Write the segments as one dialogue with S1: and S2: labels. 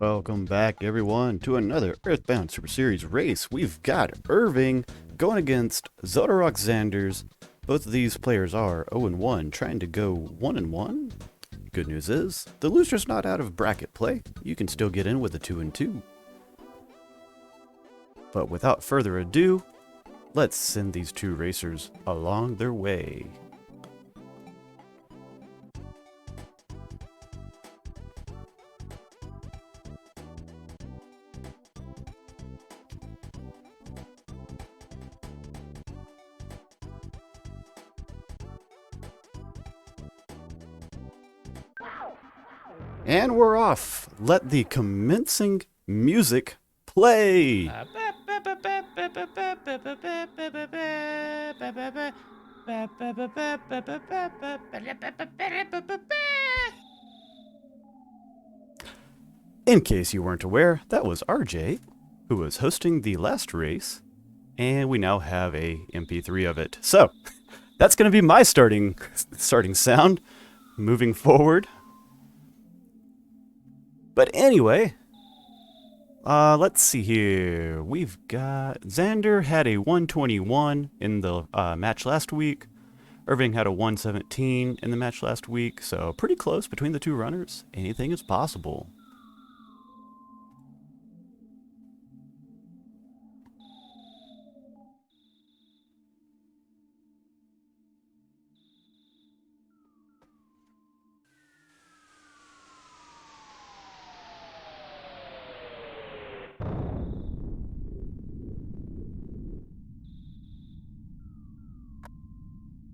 S1: Welcome back, everyone, to another Earthbound Super Series race. We've got Irving going against Zodorok Xanders. Both of these players are 0-1, trying to go 1-1. Good news is, the loser's not out of bracket play. You can still get in with a 2-2. But without further ado, let's send these two racers along their way. And we're off. Let the commencing music play. In case you weren't aware, that was RJ, who was hosting the last race, and we now have a MP3 of it. So, that's going to be my starting sound moving forward. But anyway, let's see here. We've got Xander had a 121 in the match last week. Irving had a 117 in the match last week, so pretty close between the two runners. Anything is possible.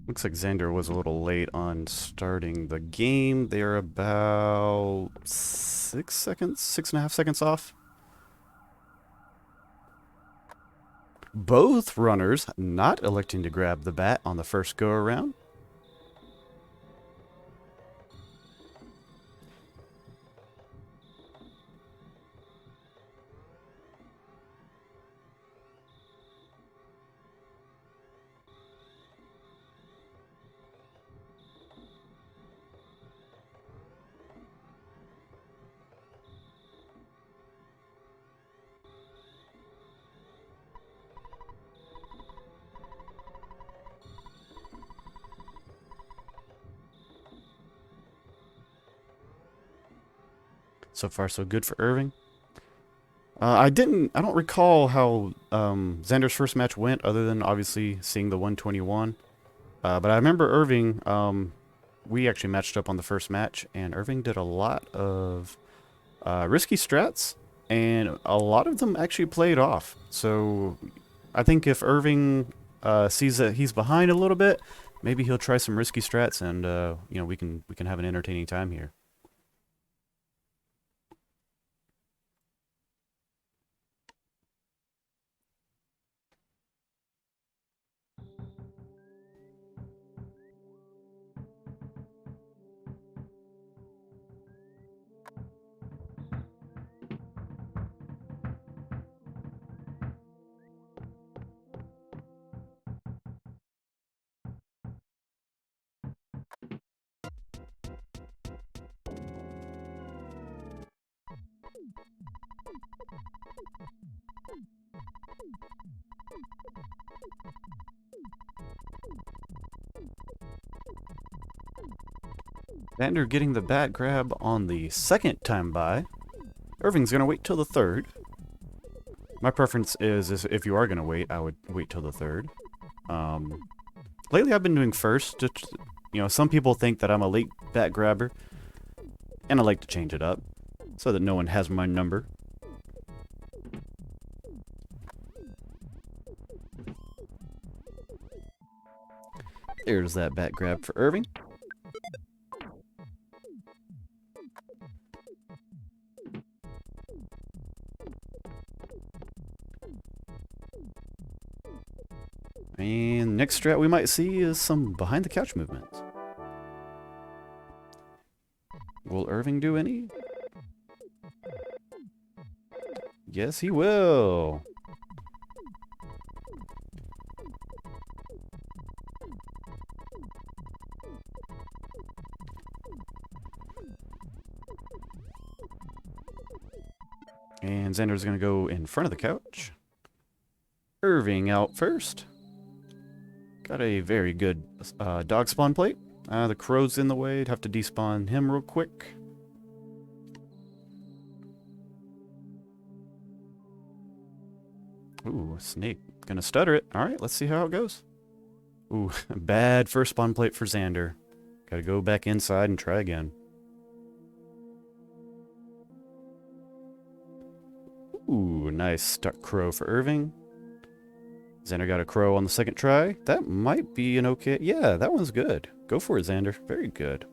S1: Looks like Xander was a little late on starting the game. They are about 6.5 seconds off. Both runners not electing to grab the bat on the first go around. So far, so good for Irving. I don't recall how Xander's first match went, other than obviously seeing the 121. But I remember Irving, we actually matched up on the first match, and Irving did a lot of risky strats, and a lot of them actually played off. So I think if Irving sees that he's behind a little bit, maybe he'll try some risky strats, and we can have an entertaining time here. Xander getting the bat grab on the second time by. Irving's going to wait till the third. My preference is if you are going to wait, I would wait till the third. Lately I've been doing first. Some people think that I'm a late bat grabber, and I like to change it up so that no one has my number. There's that bat grab for Irving. And next strat we might see is some behind the couch movements. Will Irving do any? Yes, he will. And Xander's going to go in front of the couch. Irving out first. Got a very good dog spawn plate. The crow's in the way. I'd have to despawn him real quick. Ooh, snake. Gonna stutter it. Alright, let's see how it goes. Ooh, bad first spawn plate for Xander. Gotta go back inside and try again. Ooh, nice stuck crow for Irving. Xander got a crow on the second try. That might be an okay... Yeah, that one's good. Go for it, Xander. Very good.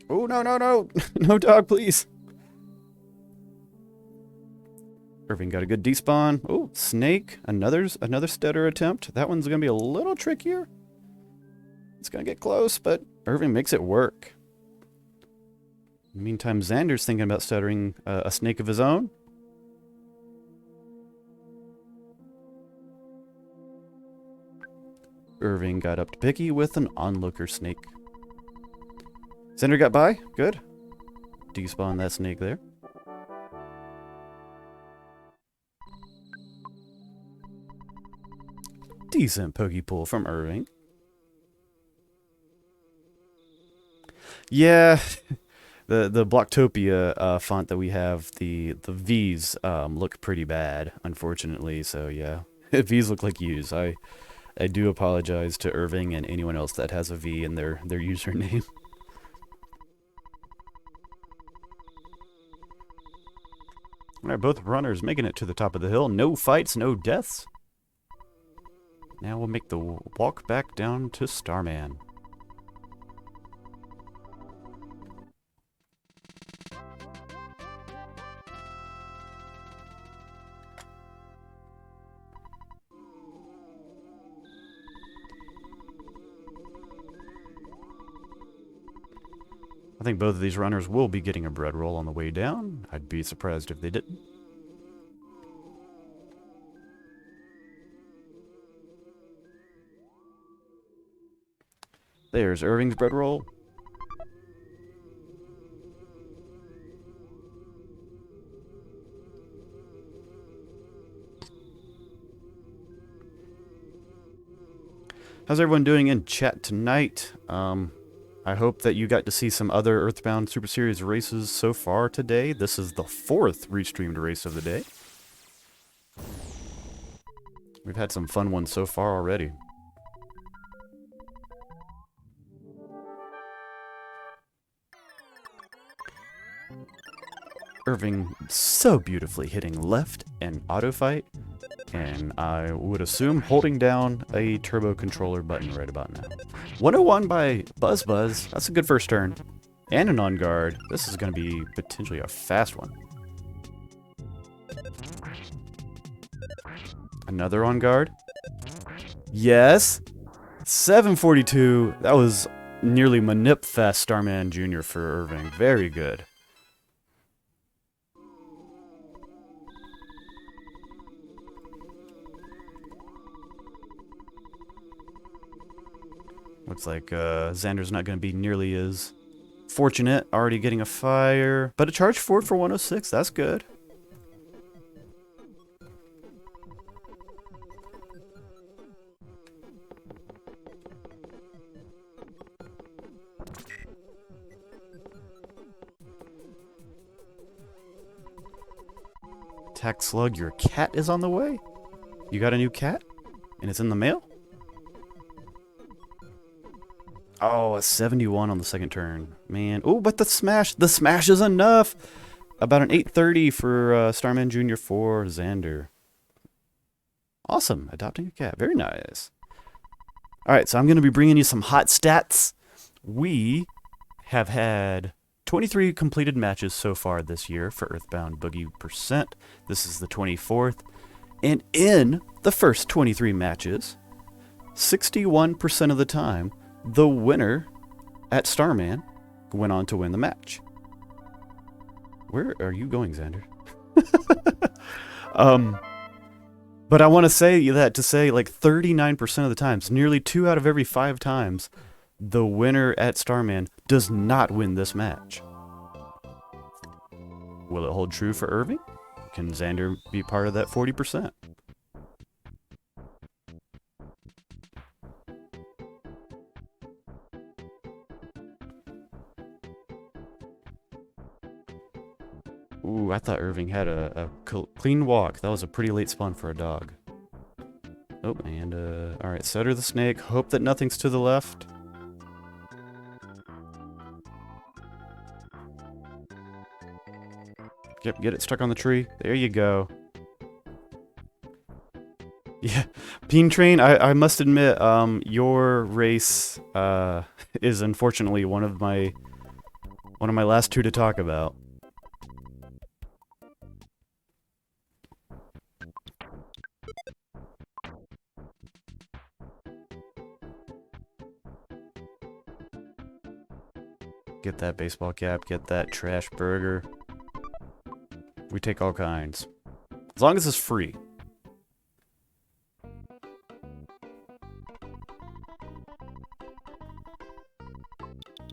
S1: Oh, no, no, no. No dog, please. Irving got a good despawn. Oh, snake. Another stutter attempt. That one's going to be a little trickier. It's going to get close, but Irving makes it work. Meantime, Xander's thinking about stuttering a snake of his own. Irving got up to picky with an onlooker snake. Xander got by. Good. Despawn that snake there. Decent pokey pull from Irving. Yeah, the Blocktopia font that we have, the V's look pretty bad, unfortunately. So yeah, V's look like U's. I do apologize to Irving and anyone else that has a V in their username. All right, both runners making it to the top of the hill. No fights, no deaths. Now we'll make the walk back down to Starman. I think both of these runners will be getting a bread roll on the way down. I'd be surprised if they didn't. There's Irving's bread roll. How's everyone doing in chat tonight? I hope that you got to see some other Earthbound Super Series races so far today. This is the 4th restreamed race of the day. We've had some fun ones so far already. Irving so beautifully hitting left and auto fight, and I would assume holding down a turbo controller button right about now. 101 by Buzz Buzz. That's a good first turn. And an on guard. This is going to be potentially a fast one. Another on guard. Yes. 742. That was nearly Manip Fest Starman Jr. for Irving. Very good. Looks like Xander's not going to be nearly as fortunate. Already getting a fire. But a charge forward for 106. That's good. Attack Slug, your cat is on the way? You got a new cat? And it's in the mail? Oh, a 71 on the second turn. Man. Oh, but the smash is enough. About an 830 for Starman Jr. for Xander. Awesome. Adopting a cat. Very nice. All right, so I'm going to be bringing you some hot stats. We have had 23 completed matches so far this year for Earthbound Boogey %. This is the 24th. And in the first 23 matches, 61% of the time, the winner at Starman went on to win the match. Where are you going, Xander? But I want to say that to say like 39% of the times, nearly 2 out of every 5 times, the winner at Starman does not win this match. Will it hold true for Irving? Can Xander be part of that 40%? Ooh, I thought Irving had a clean walk. That was a pretty late spawn for a dog. Oh, and alright, Setter the snake. Hope that nothing's to the left. Yep, get it stuck on the tree. There you go. Yeah, Bean Train, I must admit, your race is unfortunately one of my last two to talk about. Get that baseball cap, get that trash burger. We take all kinds. As long as it's free.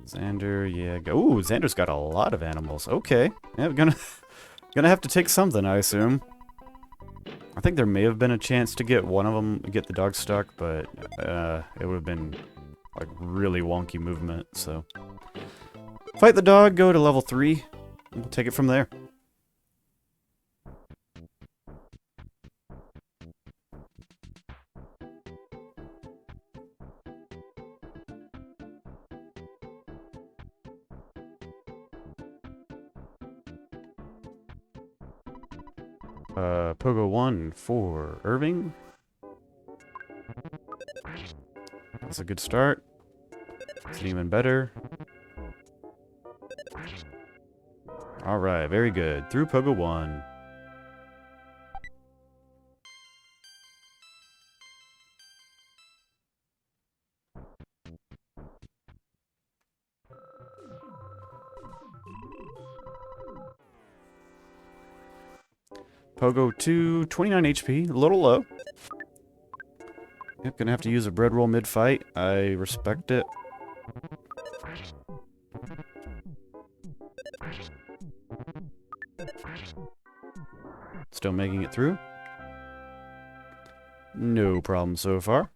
S1: Xander, yeah, go. Ooh, Xander's got a lot of animals. Okay. Yeah, gonna have to take something, I assume. I think there may have been a chance to get one of them, get the dog stuck, but it would have been like really wonky movement, so. Fight the dog, go to level 3, and we'll take it from there. Pogo 1 for Irving. That's a good start. It's even better. Alright, very good. Through Pogo 1. Pogo 2, 29 HP, a little low. Yep, gonna have to use a bread roll mid-fight. I respect it. Still making it through. No problem so far.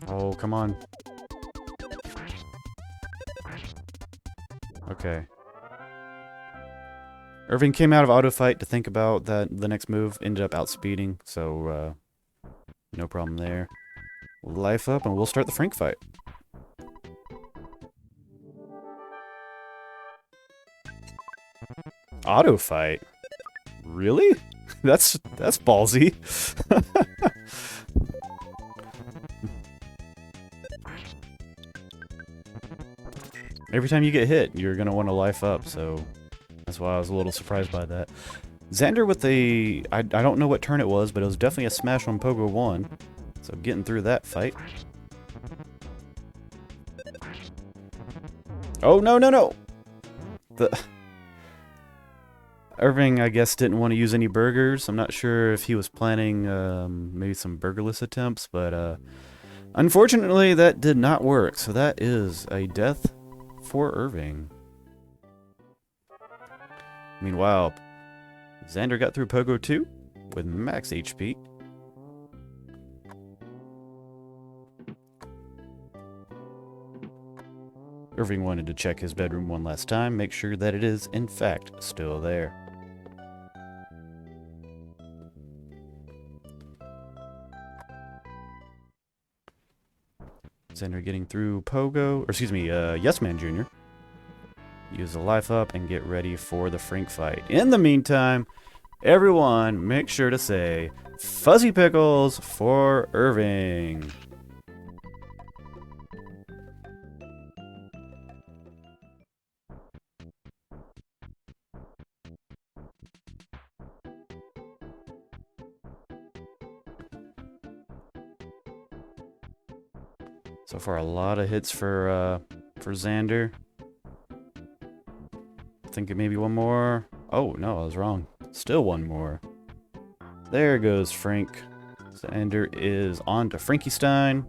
S1: Oh, come on. Okay. Irving came out of auto fight to think about that the next move, ended up outspeeding, so no problem there. Life up and we'll start the Frank fight. Auto fight? Really? That's ballsy. Every time you get hit, you're gonna want to life up, so that's why I was a little surprised by that. Xander with a... I don't know what turn it was, but it was definitely a smash on Pogo 1. So getting through that fight. Oh, no, no, no! Irving, I guess, didn't want to use any burgers. I'm not sure if he was planning maybe some burgerless attempts, but unfortunately that did not work. So that is a death for Irving. Meanwhile, Xander got through Pogo 2 with max HP. Irving wanted to check his bedroom one last time, make sure that it is, in fact, still there. Xander getting through Pogo, or excuse me, Yes Man Jr. Use the life up and get ready for the Frank fight. In the meantime, everyone make sure to say Fuzzy Pickles for Irving. So far, a lot of hits for Xander. Think maybe one more. Oh, no, I was wrong. Still one more. There goes Frank. Xander is on to Frankenstein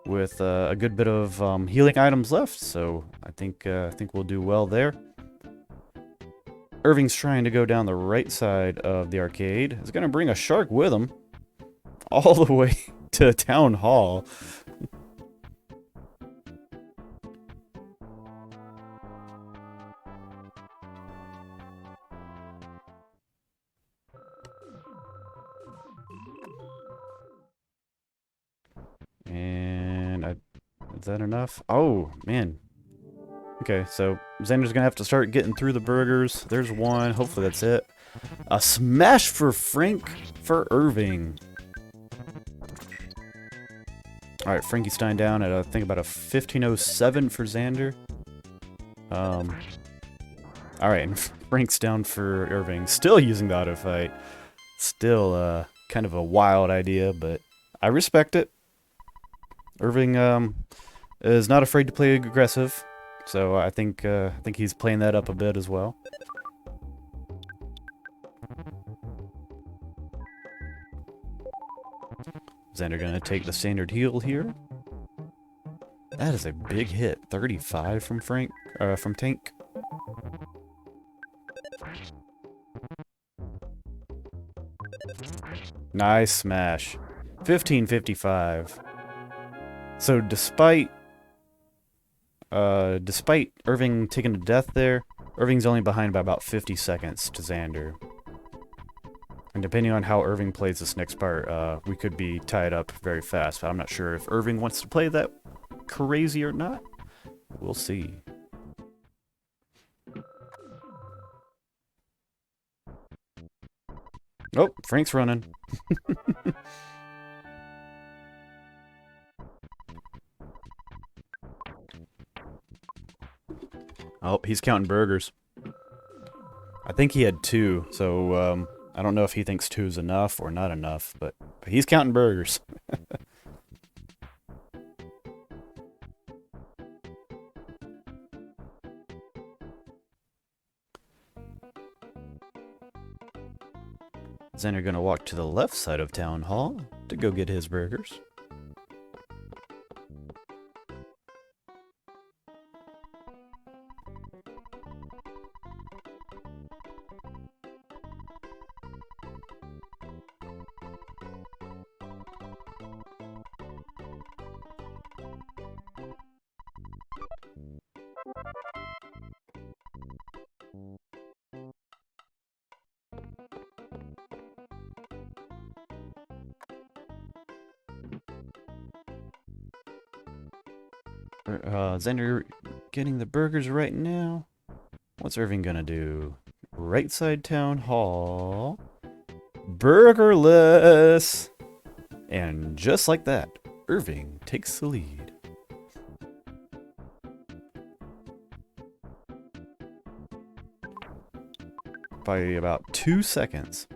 S1: with a good bit of healing items left, so I think we'll do well there. Irving's trying to go down the right side of the arcade. He's going to bring a shark with him all the way to Town Hall. And is that enough? Oh, man. Okay, so Xander's gonna have to start getting through the burgers. There's one. Hopefully that's it. A smash for Frank for Irving. Alright, Frankenstein down at I think about a 1507 for Xander. Alright, and Frank's down for Irving. Still using the auto fight. Still kind of a wild idea, but I respect it. Irving is not afraid to play aggressive. So I think he's playing that up a bit as well. Xander gonna take the standard heal here. That is a big hit. 35 from from Tank. Nice smash. 1555. So despite Irving taking a death there, Irving's only behind by about 50 seconds to Xander. And depending on how Irving plays this next part, we could be tied up very fast. But I'm not sure if Irving wants to play that crazy or not. We'll see. Oh, Frank's running. Oh, he's counting burgers. I think he had 2, so I don't know if he thinks 2 is enough or not enough, but he's counting burgers. Xander gonna walk to the left side of Town Hall to go get his burgers. Xander getting the burgers right now. What's Irving gonna do? Right side Town Hall. Burgerless! And just like that, Irving takes the lead. By about 2 seconds.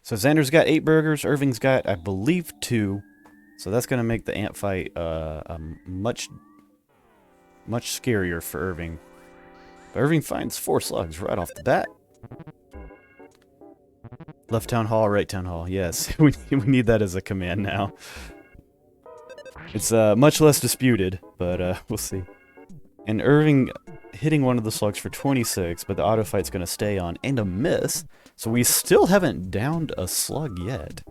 S1: So Xander's got 8 burgers, Irving's got, I believe, 2. So that's going to make the ant fight much scarier for Irving. But Irving finds 4 slugs right off the bat. Left Town Hall, right Town Hall. Yes, we need that as a command now. It's much less disputed, but we'll see. And Irving hitting one of the slugs for 26, but the auto fight's going to stay on, and a miss. So we still haven't downed a slug yet.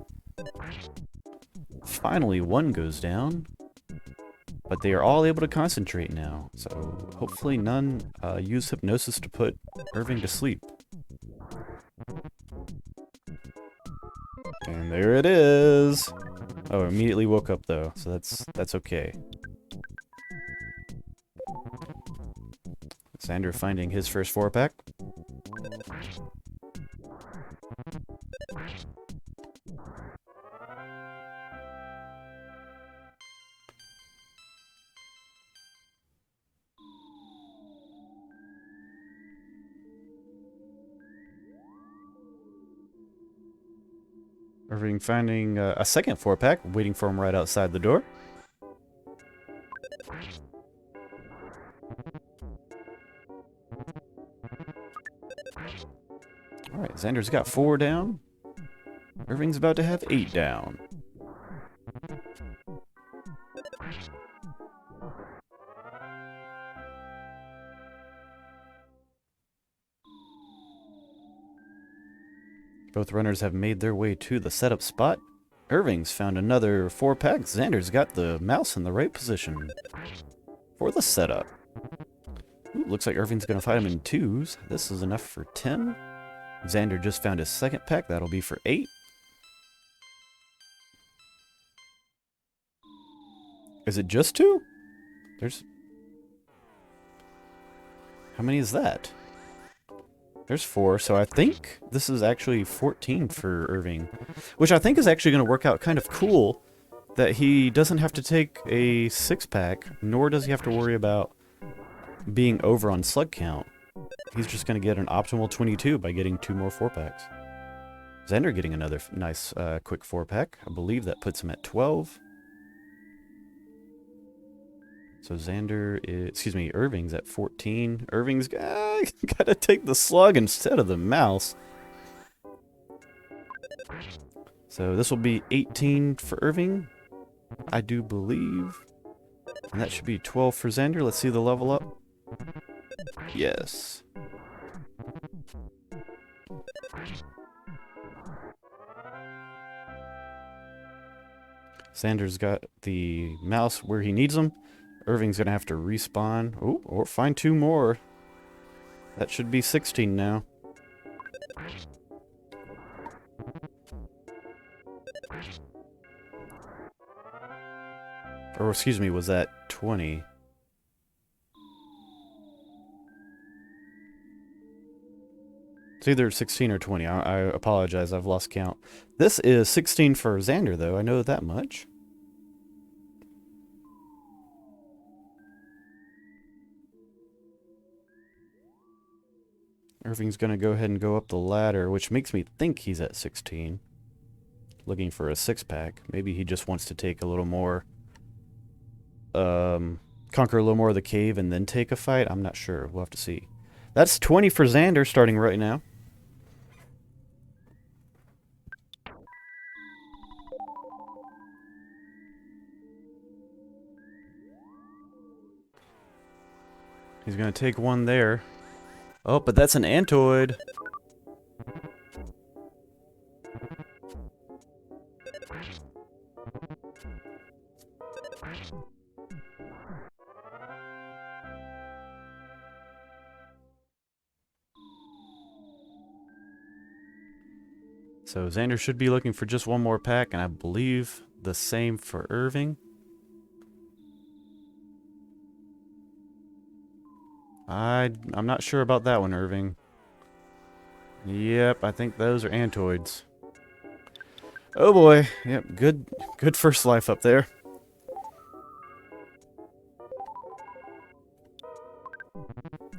S1: Finally, one goes down. But they are all able to concentrate now. So hopefully none use hypnosis to put Irving to sleep. And there it is. Oh, immediately woke up though, so that's okay. Xander finding his first 4-pack. Irving finding a second 4-pack, waiting for him right outside the door. Alright, Xander's got 4 down. Irving's about to have 8 down. Both runners have made their way to the setup spot. Irving's found another 4-pack. Xander's got the mouse in the right position for the setup. Ooh, looks like Irving's going to fight him in 2s. This is enough for 10. Xander just found his 2nd pack. That'll be for 8. Is it just 2? There's... How many is that? There's 4, so I think this is actually 14 for Irving. Which I think is actually going to work out kind of cool, that he doesn't have to take a 6-pack, nor does he have to worry about being over on slug count. He's just going to get an optimal 22 by getting 2 more 4-packs. Xander getting another nice quick 4-pack. I believe that puts him at 12. So Xander is, excuse me, Irving's at 14. Irving's got to take the slug instead of the mouse. So this will be 18 for Irving, I do believe. And that should be 12 for Xander. Let's see the level up. Yes. Xander's got the mouse where he needs him. Irving's going to have to respawn. Oh, or find 2 more. That should be 16 now. Or excuse me, was that 20? It's either 16 or 20. I apologize, I've lost count. This is 16 for Xander, though. I know that much. Irving's going to go ahead and go up the ladder, which makes me think he's at 16. Looking for a 6-pack. Maybe he just wants to take a little more... conquer a little more of the cave and then take a fight. I'm not sure. We'll have to see. That's 20 for Xander starting right now. He's going to take one there. Oh, but that's an Antoid. So Xander should be looking for just one more pack, and I believe the same for Irving. I'm not sure about that one, Irving. Yep, I think those are Antoids. Oh boy, yep, good first life up there.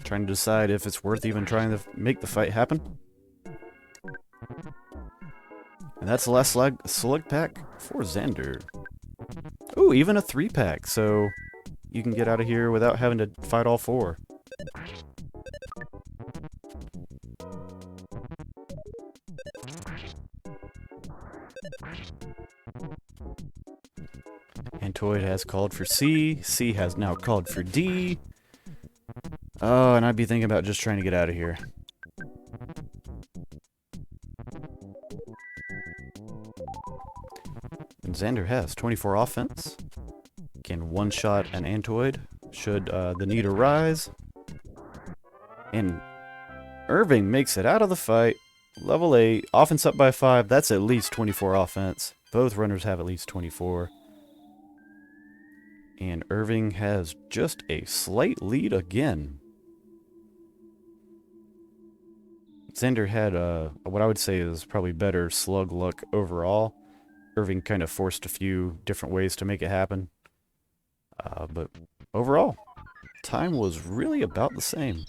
S1: Trying to decide if it's worth even trying to make the fight happen. And that's the last slug pack for Xander. Ooh, even a 3-pack, so you can get out of here without having to fight all 4. Antoid has called for C. C has now called for D. Oh, and I'd be thinking about just trying to get out of here. And Xander has 24 offense. Can one-shot an Antoid should the need arise. And Irving makes it out of the fight. Level 8, offense up by 5. That's at least 24 offense. Both runners have at least 24. And Irving has just a slight lead again. Xander had what I would say is probably better slug luck overall. Irving kind of forced a few different ways to make it happen. But overall, time was really about the same.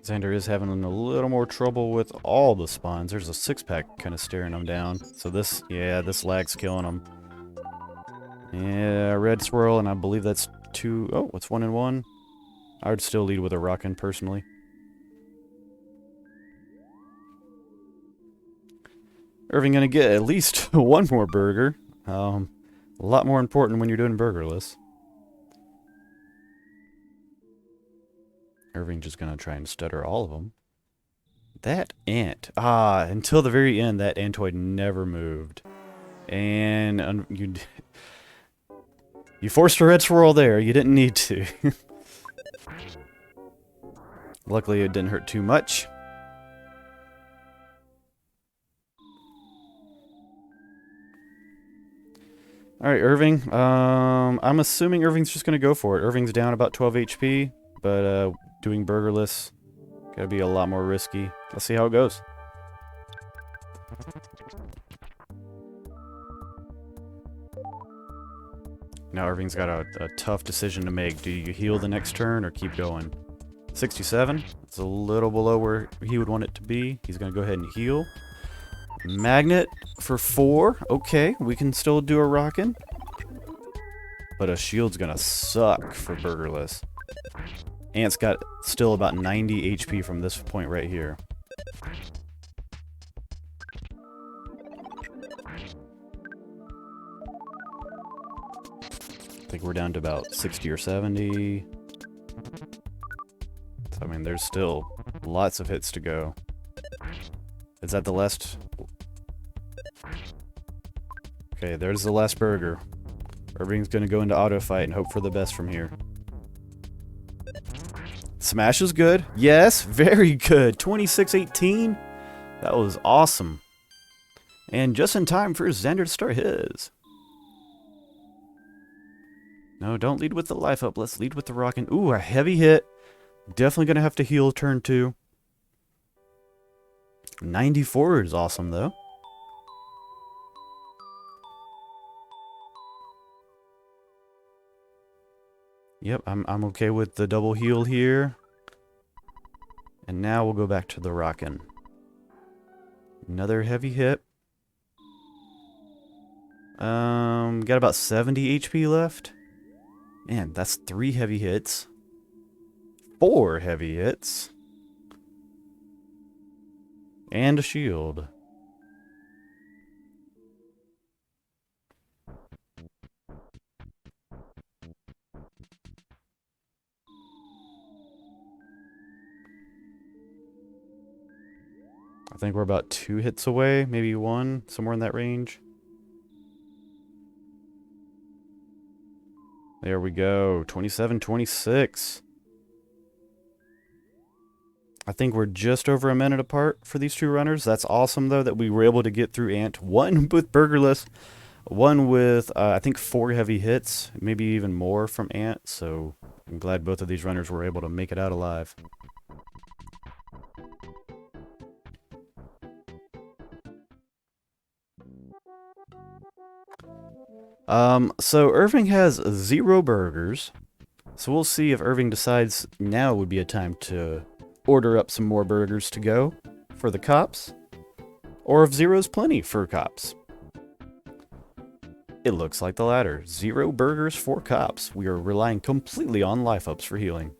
S1: Xander is having a little more trouble with all the spawns. There's a 6-pack kind of staring him down. So this lag's killing him. Yeah, red swirl, and I believe that's 2. Oh, it's 1 and 1. I would still lead with a rockin' personally. Irving gonna get at least one more burger. A lot more important when you're doing burgerless. Irving just gonna try and stutter all of them. That ant. Until the very end, that antoid never moved. And you forced a red swirl there. You didn't need to. Luckily, it didn't hurt too much. Alright, Irving. I'm assuming Irving's just gonna go for it. Irving's down about 12 HP, but doing burgerless gotta be a lot more risky. Let's see how it goes. Now Irving's got a tough decision to make. Do you heal the next turn or keep going? 67. It's a little below where he would want it to be. He's gonna go ahead and heal. Magnet for 4. Okay, we can still do a rockin'. But a shield's gonna suck for burgerless. Ant's got still about 90 HP from this point right here. I think we're down to about 60 or 70. So, I mean, there's still lots of hits to go. Is that the last? Okay, there's the last burger. Irving's gonna go into auto fight and hope for the best from here. Smash is good. Yes, very good. 26-18. That was awesome. And just in time for Xander to start his. No, don't lead with the life up. Let's lead with the rockin'. Ooh, a heavy hit. Definitely gonna have to heal turn 2. 94 is awesome though. Yep, I'm okay with the double heal here. And now we'll go back to the rockin'. Another heavy hit. Got about 70 HP left. Man, that's 3 heavy hits. 4 heavy hits. And a shield. I think we're about 2 hits away, maybe 1, somewhere in that range. There we go, 27-26. I think we're just over a minute apart for these 2 runners. That's awesome, though, that we were able to get through Ant. 1 with burgerless, 1 with, I think, 4 heavy hits, maybe even more from Ant. So I'm glad both of these runners were able to make it out alive. So Irving has 0 burgers. So we'll see if Irving decides now would be a time to order up some more burgers to go for the cops, or if 0's plenty for cops. It looks like the latter. 0 burgers for cops. We are relying completely on life ups for healing.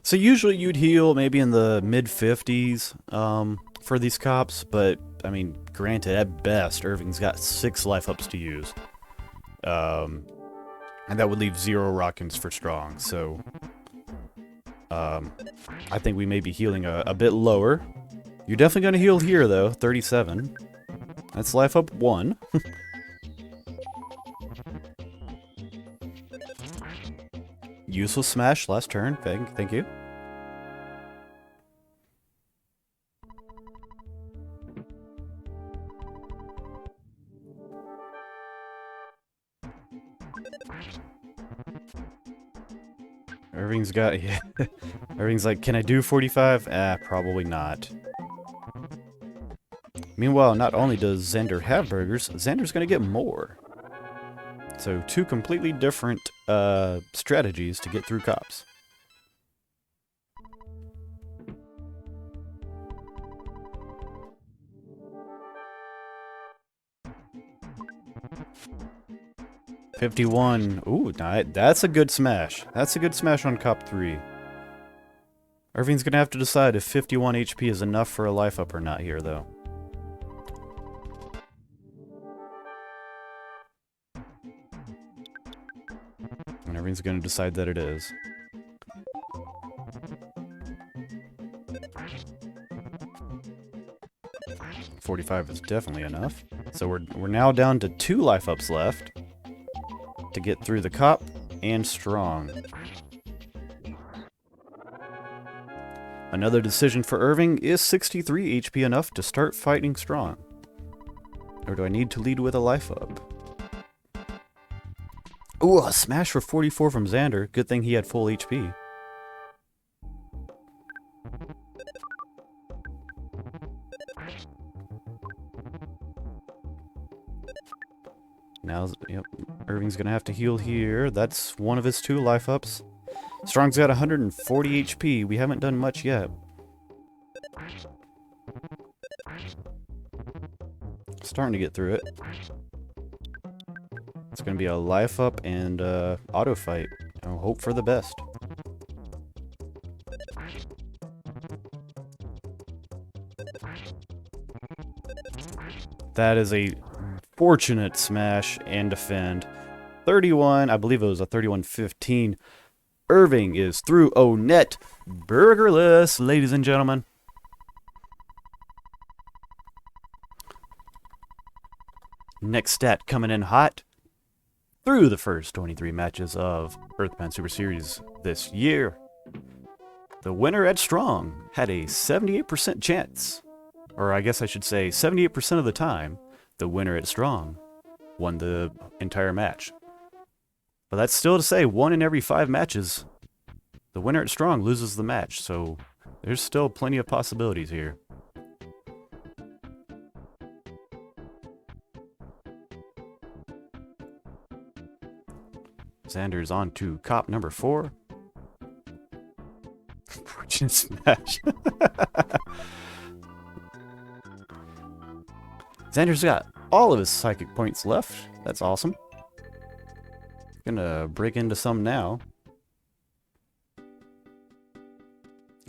S1: So usually you'd heal maybe in the mid-50s for these cops, but, I mean, granted, at best, Irving's got 6 life ups to use. And that would leave 0 rockins for strong, so I think we may be healing a bit lower. You're definitely going to heal here, though, 37. That's life up 1. Useless smash last turn. Thank you. Irving's got, yeah. Irving's like, can I do 45? Probably not. Meanwhile, not only does Xander have burgers, Xander's going to get more. So, two completely different strategies to get through cops. $51. Ooh, that's a good smash. That's a good smash on cop 3. Irving's going to have to decide if 51 HP is enough for a life up or not here, though. And Irving's going to decide that it is. $45 is definitely enough. So we're now down to 2 life ups left to get through the cop and strong. Another decision for Irving, is 63 HP enough to start fighting strong? Or do I need to lead with a life up? Ooh, a smash for 44 from Xander. Good thing he had full HP. Now, yep, Irving's gonna have to heal here. That's one of his 2 life ups. Strong's got 140 HP. We haven't done much yet. Starting to get through it. It's gonna be a life up and auto fight. I'll hope for the best. That is a fortunate smash and defend. 31, I believe it was a 31-15. Irving is through O-Net, burgerless, ladies and gentlemen. Next stat coming in hot. Through the first 23 matches of Earthbound Super Series this year, the winner at Strong had a 78% chance, or I guess I should say 78% of the time, the winner at Strong won the entire match. But that's still to say, 1 in every 5 matches, the winner at Strong loses the match, so there's still plenty of possibilities here. Xander's on to cop number 4. Fortune smash. Xander's got all of his psychic points left. That's awesome. Gonna break into some now.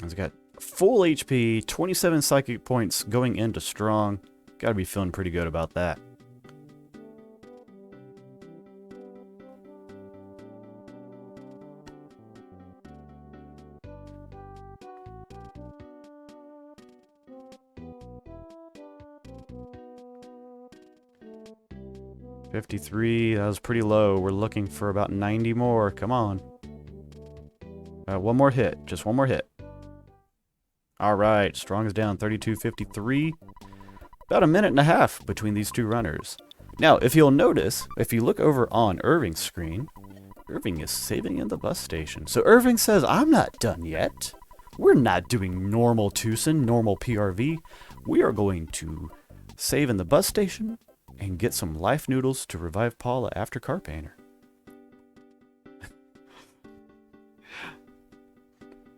S1: He's got full HP, 27 psychic points going into strong. Gotta be feeling pretty good about that. $53, that was pretty low. We're looking for about 90 more. Come on. One more hit. Just one more hit. Alright, Strong is down 32-53. About a minute and a half between these 2 runners. Now, if you'll notice, if you look over on Irving's screen, Irving is saving in the bus station. So Irving says, I'm not done yet. We're not doing normal Tucson, normal PRV. We are going to save in the bus station and get some life noodles to revive Paula after Car Painter.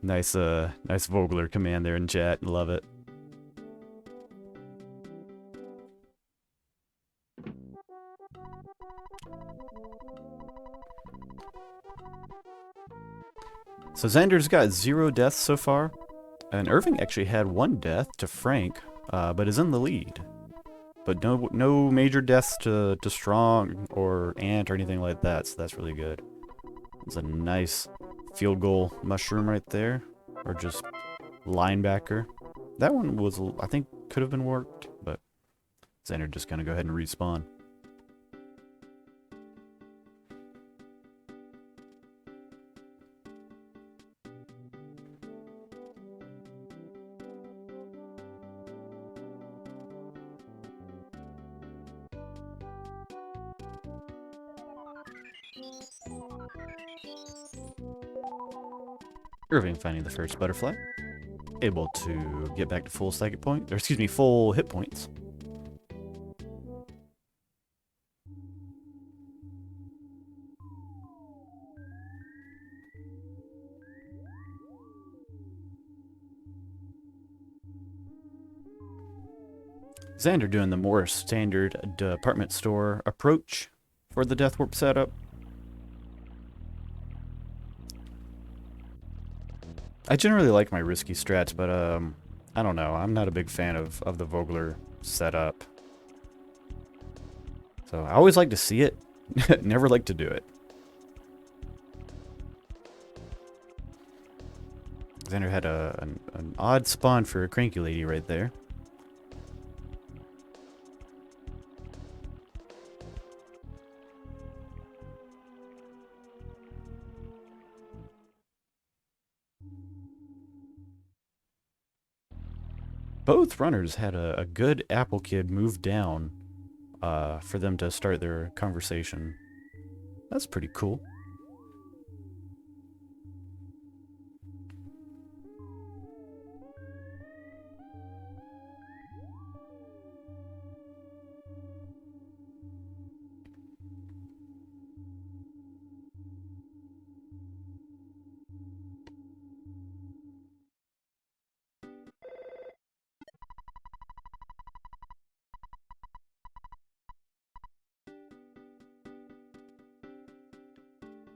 S1: Nice Vogler command there in chat. Love it. So Xander's got 0 deaths so far, and Irving actually had 1 death to Frank, but is in the lead. But no major deaths to Strong or Ant or anything like that, so that's really good. It's a nice field goal mushroom right there, or just linebacker. That one was, I think, could have been worked, but Xander just gonna go ahead and respawn. Irving finding the first butterfly. Able to get back to full psychic point, or excuse me, full hit points. Xander doing the more standard department store approach for the Death Warp setup. I generally like my risky strats, but I don't know. I'm not a big fan of the Vogler setup. So I always like to see it, never like to do it. Xander had an odd spawn for a cranky lady right there. Both runners had a good Apple Kid move down for them to start their conversation. That's pretty cool.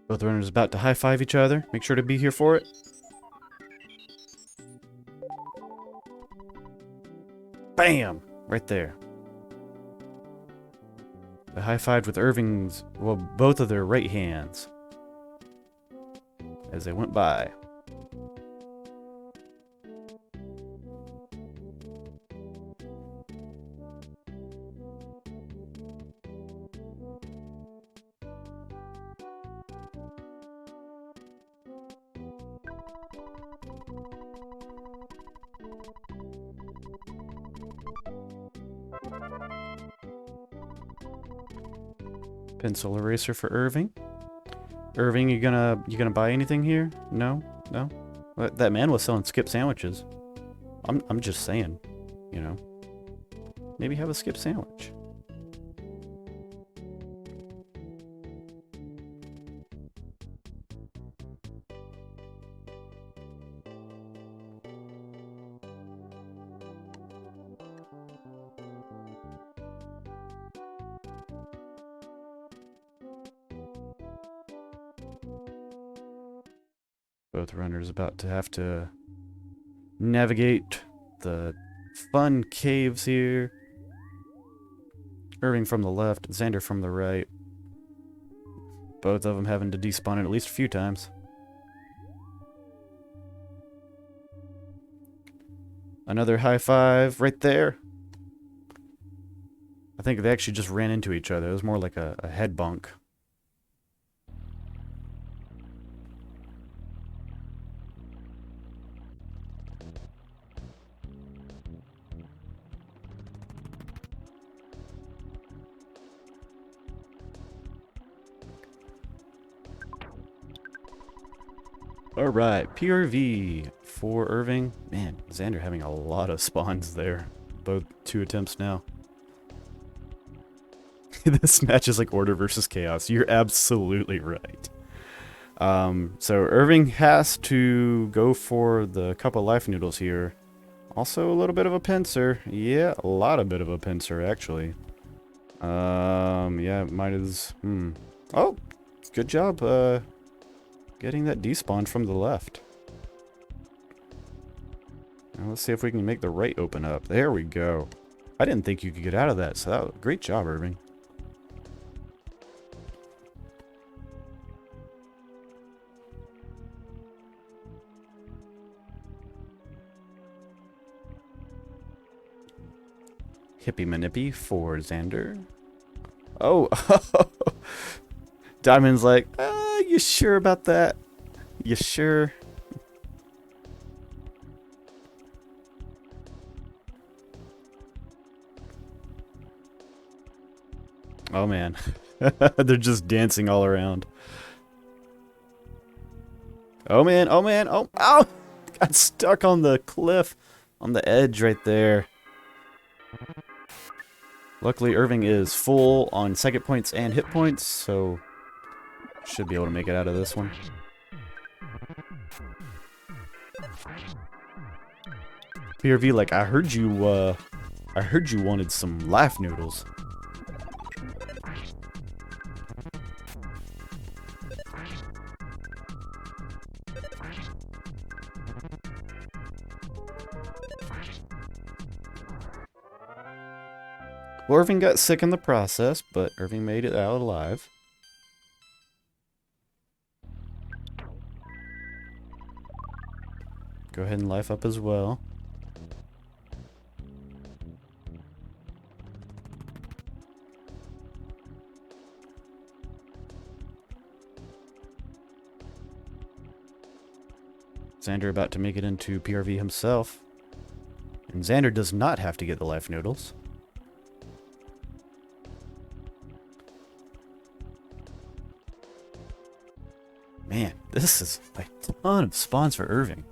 S1: Both runners about to high-five each other. Make sure to be here for it. Bam! Right there. The high-fived with Irving's, well, both of their right hands as they went by. Pencil eraser for Irving. Irving, you gonna buy anything here? No, no. That man was selling skip sandwiches. I'm just saying, you know. Maybe have a skip sandwich. Both runners about to have to navigate the fun caves here. Irving from the left, Xander from the right. Both of them having to despawn it at least a few times. Another high five right there. I think they actually just ran into each other. It was more like a head bunk. Alright, PRV for Irving. Man, Xander having a lot of spawns there. Both 2 attempts now. This match is like Order versus Chaos. You're absolutely right. So Irving has to go for the cup of life noodles here. Also a little bit of a pincer. Yeah, a lot of bit of a pincer actually. Yeah, might as... Oh, good job, getting that despawn from the left. Now let's see if we can make the right open up. There we go. I didn't think you could get out of that, so great job, Irving. Hippie Manippy for Xander. Oh, Diamond's like, you sure about that? You sure? Oh man, they're just dancing all around. Oh man, oh man, oh, ow! Got stuck on the cliff, on the edge right there. Luckily, Irving is full on second points and hit points, so should be able to make it out of this one. PRV, like, I heard you I heard you wanted some life noodles. Well, Irving got sick in the process, but Irving made it out alive. Go ahead and life up as well. Xander about to make it into PRV himself. And Xander does not have to get the life noodles. Man, this is a ton of spawns for Irving.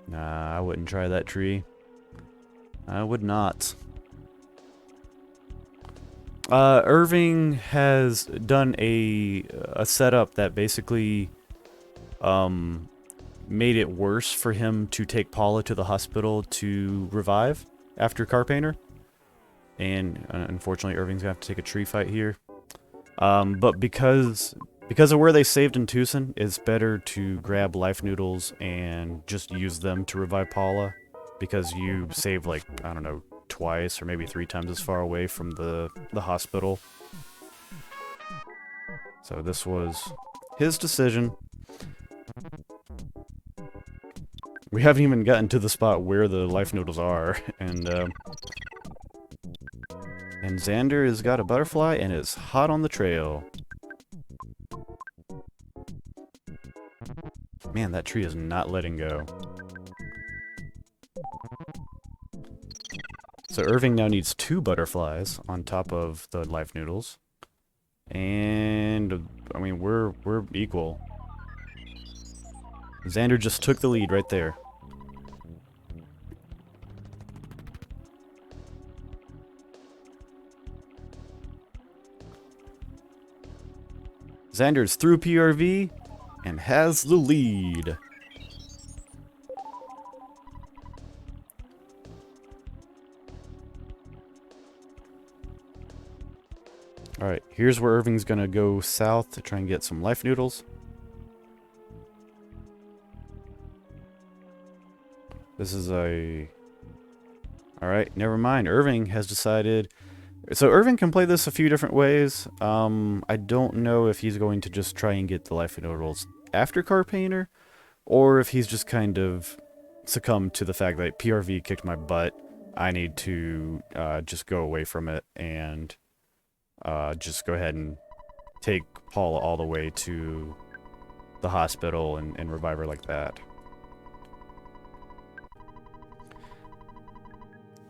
S1: Nah, I wouldn't try that tree. I would not. Irving has done a setup that basically made it worse for him to take Paula to the hospital to revive after Carpainter. And unfortunately, Irving's gonna have to take a tree fight here. But because of where they saved in Tucson, it's better to grab life noodles and just use them to revive Paula, because you save, like, I don't know, twice or maybe 3 times as far away from the hospital. So this was his decision. We haven't even gotten to the spot where the life noodles are, and Xander has got a butterfly and is hot on the trail. Man, that tree is not letting go. So Irving now needs 2 butterflies on top of the life noodles. And I mean, we're equal. Xander just took the lead right there. Xander's through PRV and has the lead. Alright, here's where Irving's gonna go south to try and get some life noodles. This is a... Alright, never mind. Irving has decided... So Irving can play this a few different ways. I don't know if he's going to just try and get the life noodles after Carpainter, or if he's just kind of succumbed to the fact that PRV kicked my butt. I need to just go away from it and just go ahead and take Paula all the way to the hospital and revive her like that.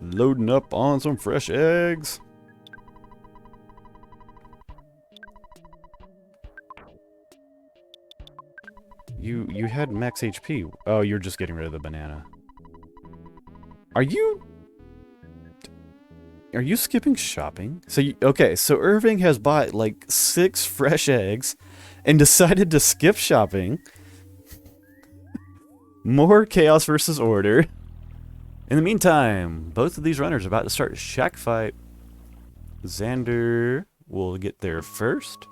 S1: Loading up on some fresh eggs. You had max HP. Oh, you're just getting rid of the banana. Are you skipping shopping? So okay, so Irving has bought like 6 fresh eggs and decided to skip shopping. More chaos versus order. In the meantime, both of these runners are about to start a shack fight. Xander will get there first.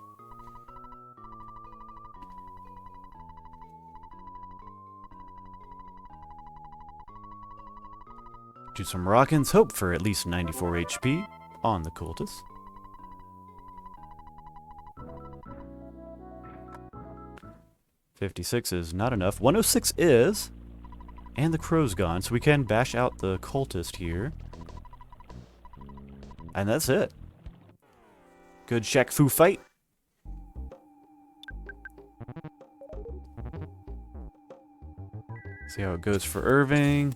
S1: Do some rockins, hope for at least 94 HP on the cultist. $56 is not enough. 106 is. And the crow's gone, so we can bash out the cultist here. And that's it. Good Shaq Fu fight. See how it goes for Irving.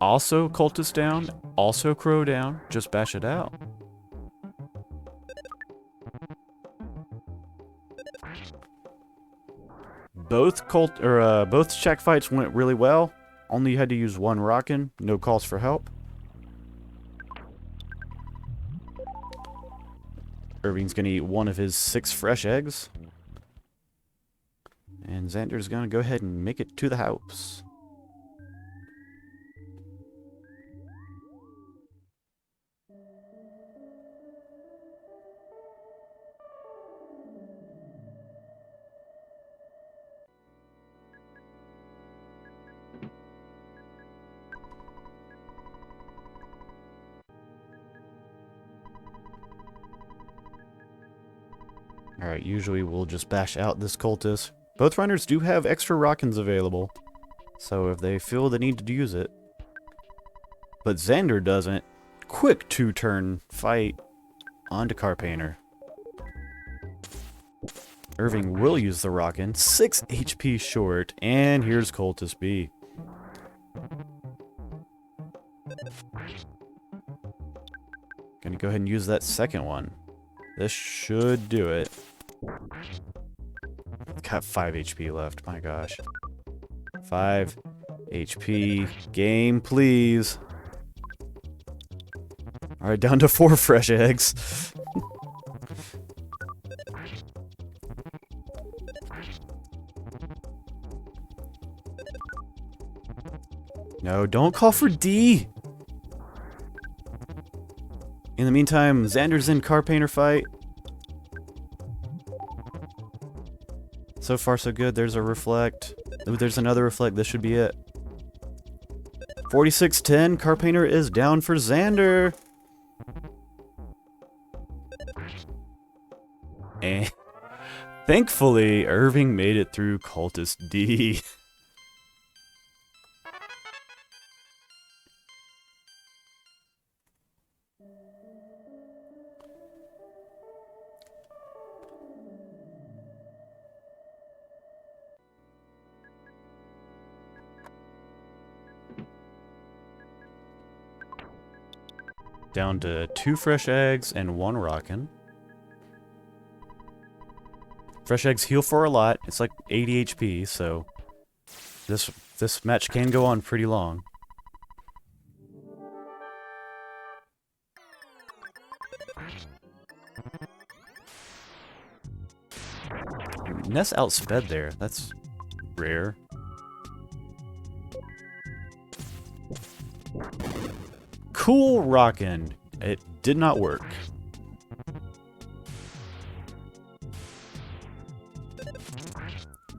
S1: Also cultist down, also crow down, just bash it out. Both both check fights went really well. Only had to use 1 rockin', no calls for help. Irving's gonna eat 1 of his 6 fresh eggs. And Xander's gonna go ahead and make it to the house. Alright, usually we'll just bash out this cultist. Both runners do have extra rockins available, so if they feel the need to use it. But Xander doesn't. Quick 2-turn fight onto Carpainter. Irving will use the rockin. 6 HP short, and here's Cultist B. Gonna go ahead and use that second one. This should do it. Got 5 HP left, my gosh. 5 HP. Game, please. Alright, down to 4 fresh eggs. No, don't call for D! In the meantime, Xander's in Carpainter fight. So far, so good. There's a reflect. Ooh, there's another reflect. This should be it. 46-10. Carpainter is down for Xander. And thankfully, Irving made it through Cultist D. Down to 2 fresh eggs and 1 rockin'. Fresh eggs heal for a lot. It's like 80 HP, so this match can go on pretty long. Ness outsped there. That's rare. Cool rockin'. It did not work.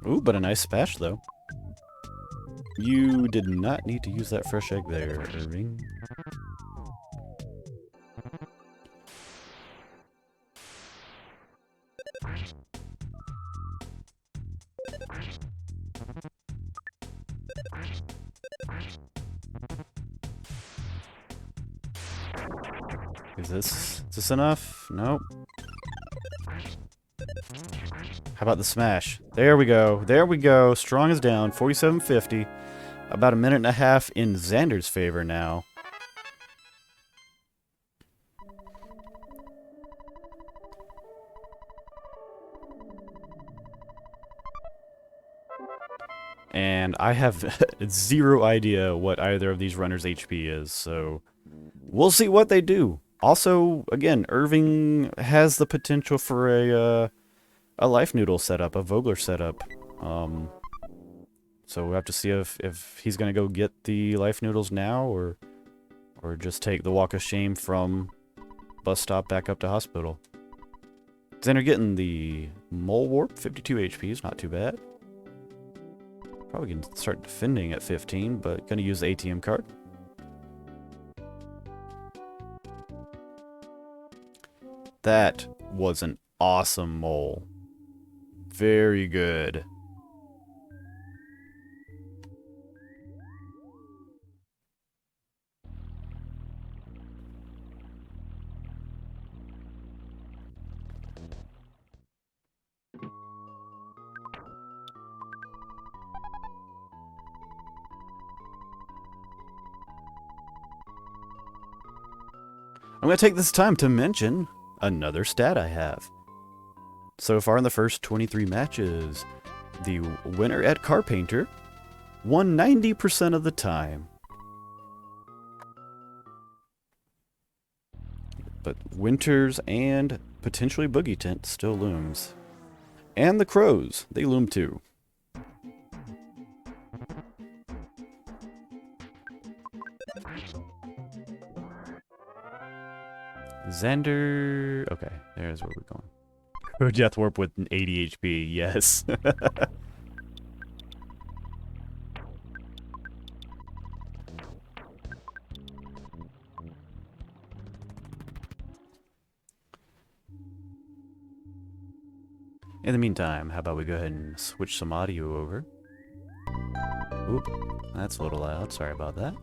S1: Ooh, but a nice splash though. You did not need to use that fresh egg there, Irving. Is this enough? Nope. How about the smash? There we go. There we go. Strong is down. 4750. About a minute and a half in Xander's favor now. And I have zero idea what either of these runners' HP is, so we'll see what they do. Also, again, Irving has the potential for a Life Noodle setup, a Vogler setup. So we'll have to see if he's going to go get the Life Noodles now, or just take the Walk of Shame from bus stop back up to hospital. Xander getting the Mole Warp, 52 HP is not too bad. Probably can start defending at 15, but going to use the ATM card. That was an awesome mole. Very good. I'm going to take this time to mention another stat I have. So far in the first 23 matches, the winner at Carpainter won 90% of the time. But Winters and potentially Boogey Tent still looms. And the Crows, they loom too. Xander... Okay, there's where we're going. Death Warp with an 80 HP, yes. In the meantime, how about we go ahead and switch some audio over. Oop, that's a little loud. Sorry about that.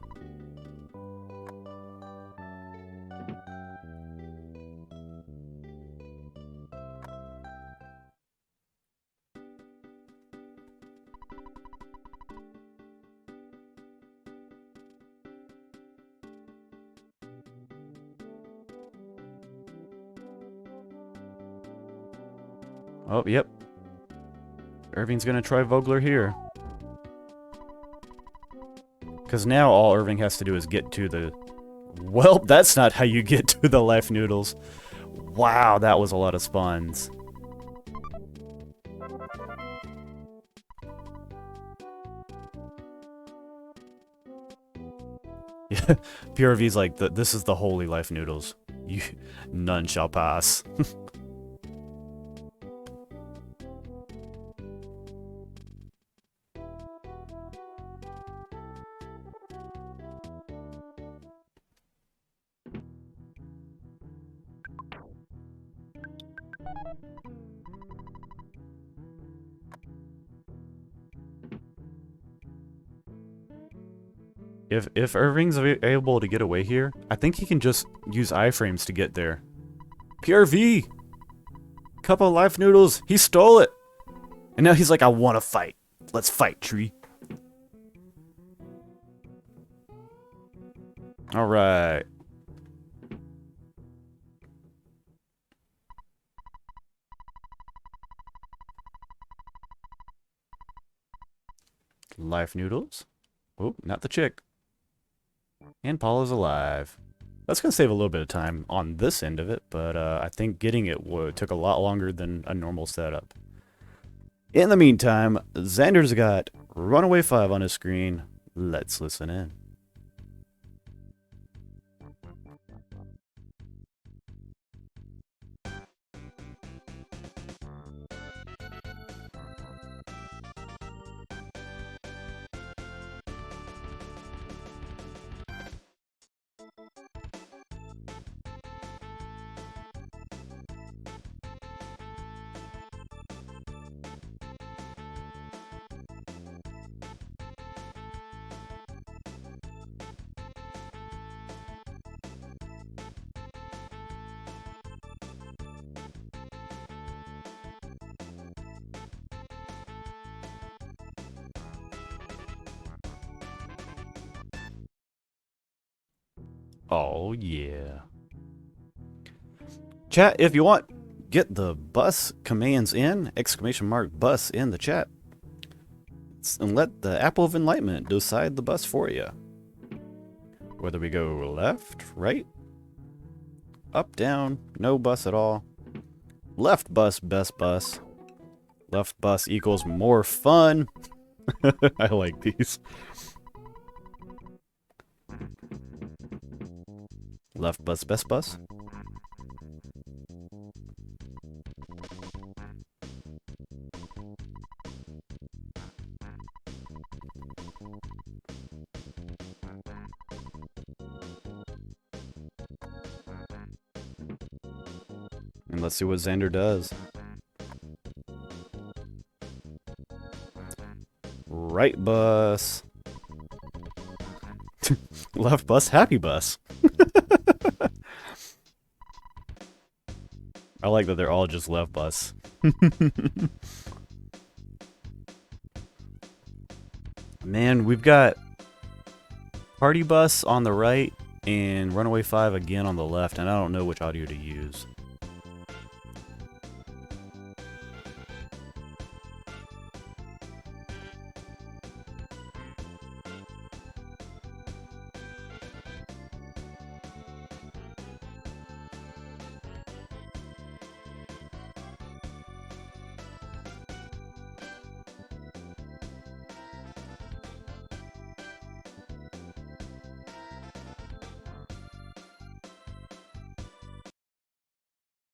S1: Oh, yep. Irving's gonna try Vogler here. Because now all Irving has to do is get to the... Well, that's not how you get to the life noodles. Wow, that was a lot of spawns. Yeah, PRV's like, this is the holy life noodles. None shall pass. If Irving's able to get away here, I think he can just use iframes to get there. PRV! Cup of life noodles! He stole it! And now he's like, I want to fight. Let's fight, tree. Alright. Life noodles. Oh, not the chick. And Paula's alive. That's going to save a little bit of time on this end of it, but I think getting it took a lot longer than a normal setup. In the meantime, Xander's got Runaway 5 on his screen. Let's listen in. Oh, yeah. Chat, if you want, get the bus commands in, !bus in the chat. And let the Apple of Enlightenment decide the bus for you. Whether we go left, right, up, down, no bus at all. Left bus, best bus. Left bus equals more fun. I like these. Left bus, best bus. And let's see what Xander does. Right bus. Left bus, happy bus. I like that they're all just left bus. Man, we've got Party Bus on the right and Runaway 5 again on the left, and I don't know which audio to use.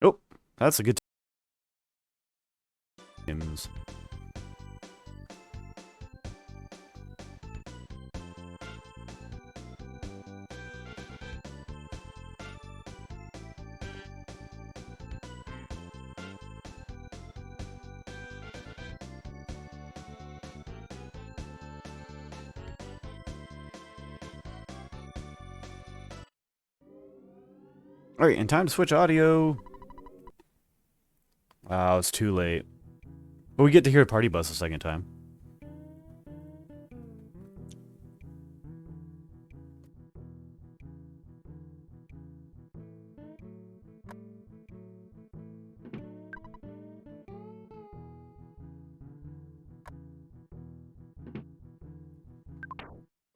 S1: Oh, that's a good times. Alright, and time to switch audio. Wow, it's too late. But we get to hear Party Bus a second time.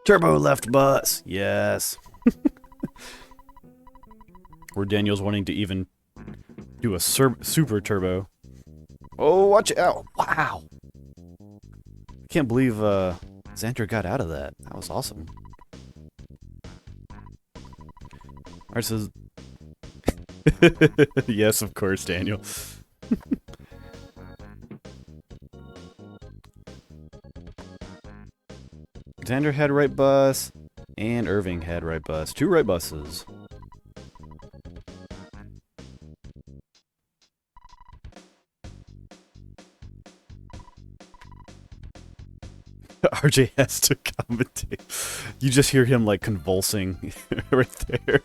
S1: Turbo left bus. Yes. Where Daniel's wanting to even do a super turbo. Oh, watch out. Wow. Can't believe Xander got out of that. That was awesome. Alright, so... yes, of course, Daniel. Xander had right bus, and ihrving had right bus. 2 right buses. RJ has to commentate. You just hear him like convulsing right there.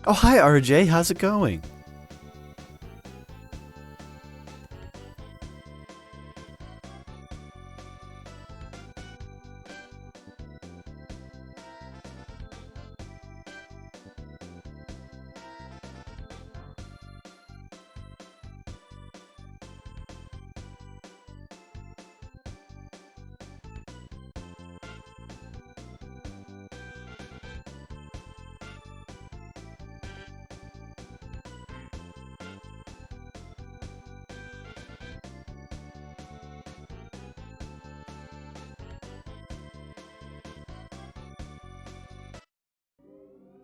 S1: Oh, hi RJ, how's it going?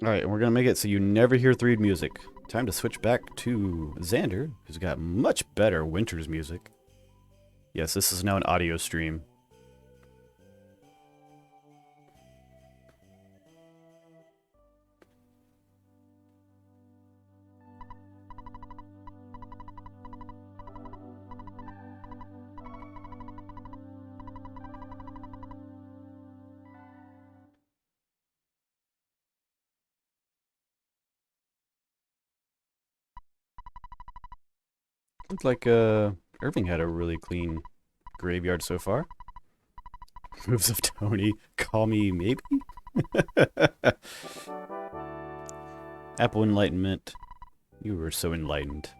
S1: Alright, and we're gonna make it so you never hear 3 music. Time to switch back to Xander, who's got much better Winter's music. Yes, this is now an audio stream. Looks like ihrving had a really clean graveyard so far. Moves of Tony. Call me maybe? Apple Enlightenment. You were so enlightened.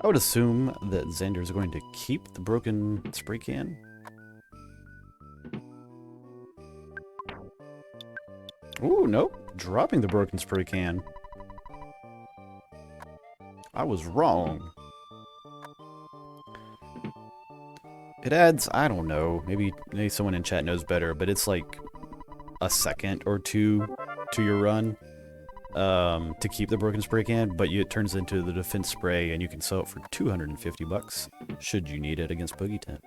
S1: I would assume that Xander's going to keep the broken spray can. Ooh, nope. Dropping the broken spray can. I was wrong. It adds, I don't know, maybe someone in chat knows better, but it's like a second or 2 to your run to keep the broken spray can, but it turns into the defense spray and you can sell it for 250 bucks should you need it against Boogey Tent.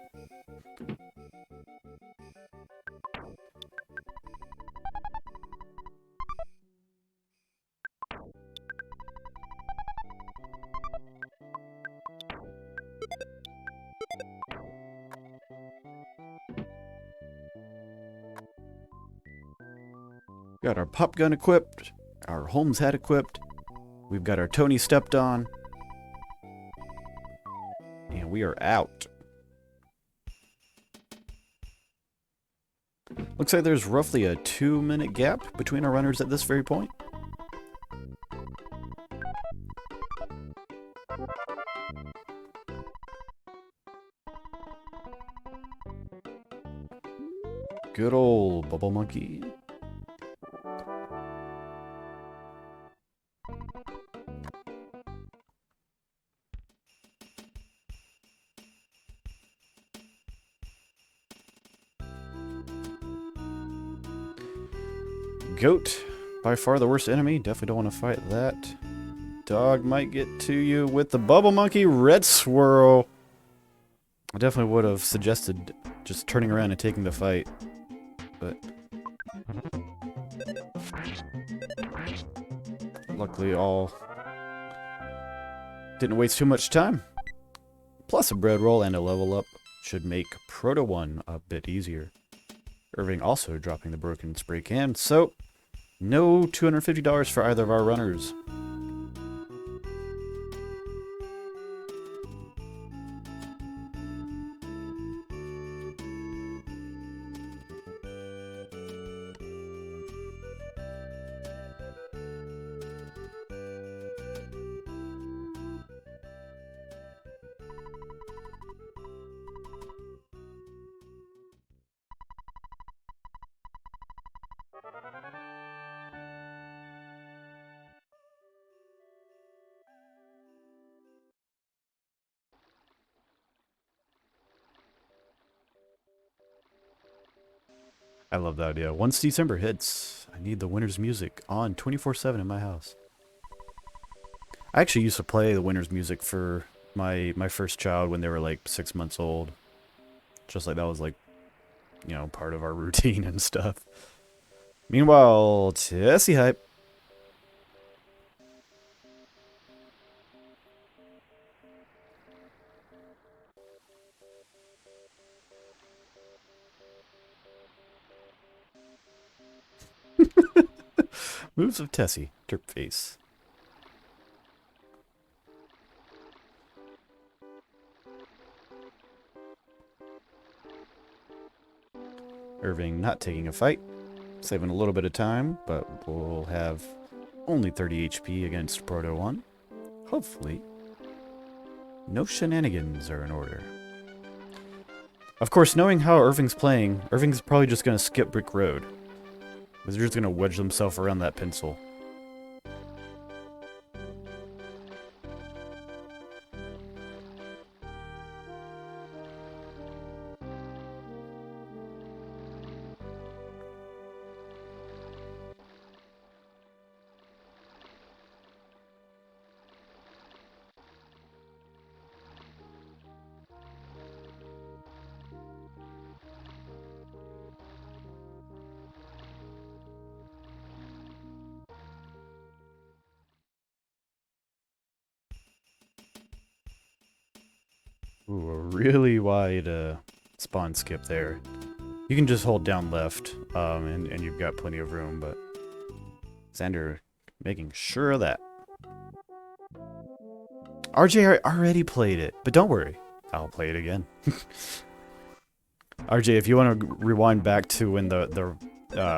S1: Got our pop gun equipped, our Holmes hat equipped, we've got our Tony stepped on, and we are out. Looks like there's roughly a 2-minute gap between our runners at this very point. Good old Bubble Monkey. Goat, by far the worst enemy. Definitely don't want to fight that. Dog might get to you with the Bubble Monkey Red Swirl. I definitely would have suggested just turning around and taking the fight, but luckily all didn't waste too much time. Plus a bread roll and a level up should make Proto 1 a bit easier. Irving also dropping the broken spray can, so no $250 for either of our runners. I love that idea. Once December hits, I need the winter's music on 24/7 in my house. I actually used to play the winter's music for my first child when they were like 6 months old. Just like that was like, you know, part of our routine and stuff. Meanwhile, Tessie hype. Moves of Tessie. Derp face. Irving not taking a fight. Saving a little bit of time, but we'll have only 30 HP against Proto 1. Hopefully, no shenanigans are in order. Of course, knowing how Irving's playing, Irving's probably just going to skip Brick Road. They're just going to wedge themselves around that pencil. Ooh, a really wide spawn skip there. You can just hold down left, and you've got plenty of room, but Xander making sure of that. RJ already played it, but don't worry. I'll play it again. RJ, if you want to rewind back to when the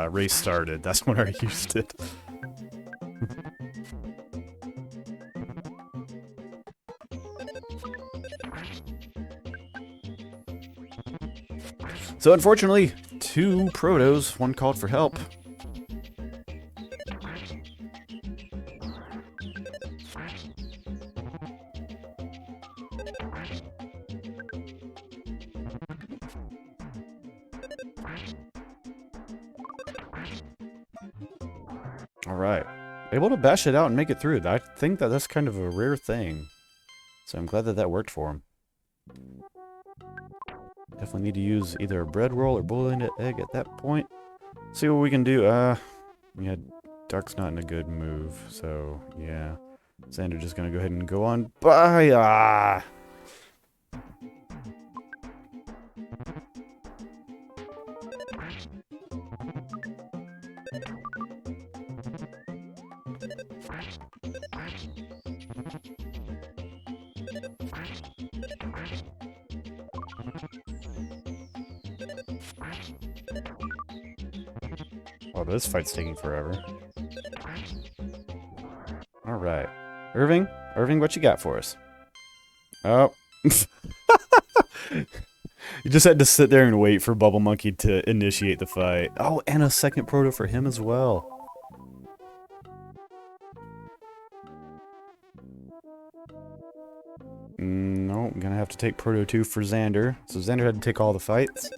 S1: race started, that's when I used it. So unfortunately, 2 Protos, 1 called for help. Alright. Able to bash it out and make it through. I think that that's kind of a rare thing. So I'm glad that that worked for him. Definitely need to use either a bread roll or boiling egg at that point. See what we can do. Yeah, Duck's not in a good move, so yeah. Xander just gonna go ahead and go on by. Oh, this fight's taking forever. Alright. Irving, what you got for us? Oh. You just had to sit there and wait for Bubble Monkey to initiate the fight. Oh, and a second proto for him as well. No, I'm gonna have to take Proto 2 for Xander. So Xander had to take all the fights.